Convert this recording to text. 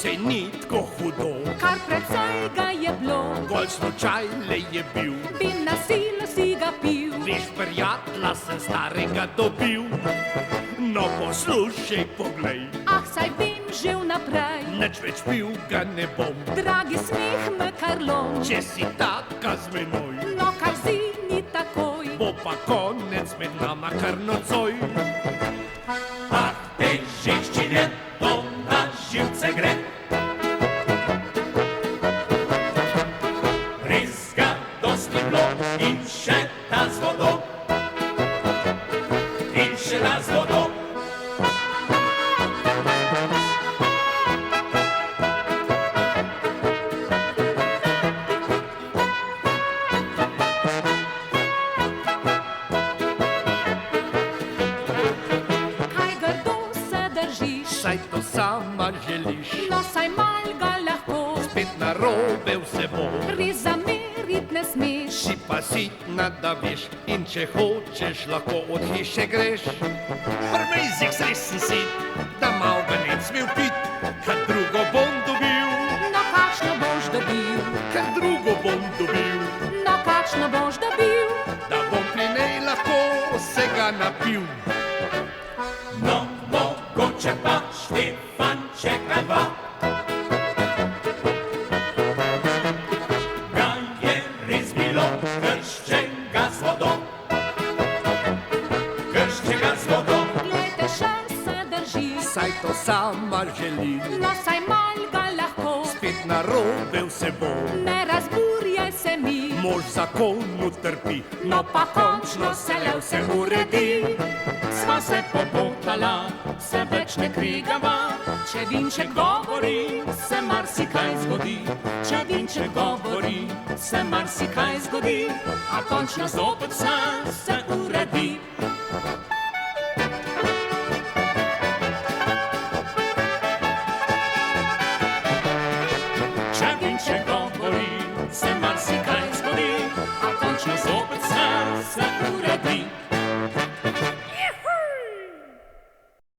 sej ni tako hudo, kar precej ga je bilo. gol slučaj le je bil. Bi na silo si ga pil, Veš, prijatelja sem starega dobil. No, poslušaj, poglej, ah, saj vem že vnaprej. nič več pil ga ne bom, Dragi smeh me kar lom, če si taka z menoj. no kar zini takoj. Bo pa konec med nama kar nocoj. Ah, tej ženščine to na živce gre. Res ga dosti bilo in še ta z vodo. In še ta z vodo. Kaj grdo se držiš, Saj to sama želiš, no saj mal ga lahko. spet narobe vse bo. Res zamerit ne smeš, Si pa sitna, da veš, in če hočeš, lahko od hiše greš. Prmejzik sresen si, da mal ga ne smel pit, kad drugo bom dobil, no kakšno boš dobil, kad drugo bom dobil, no kakšno boš dobil. da bom pri njej lahko se ga napil. No, mogoče pa Štefančeka dva. Ga je res bilo krščenega z vodo. Krščenega z vodo. Glejte, še se drži, Saj to sama želi, no saj mal ga lahko. spet narobe vse bo. Ne razburjaj se mi, Mož zakonu trpi, no pa končno se le vse uredi. Sva se popotala, se več ne krigava. Če vinček Govori, se marsikaj zgodi. Če vinček govori, se marsikaj zgodi. A končno zopet vse se uredi. Če vinček govori, se marsikaj zgodi. A končno zopet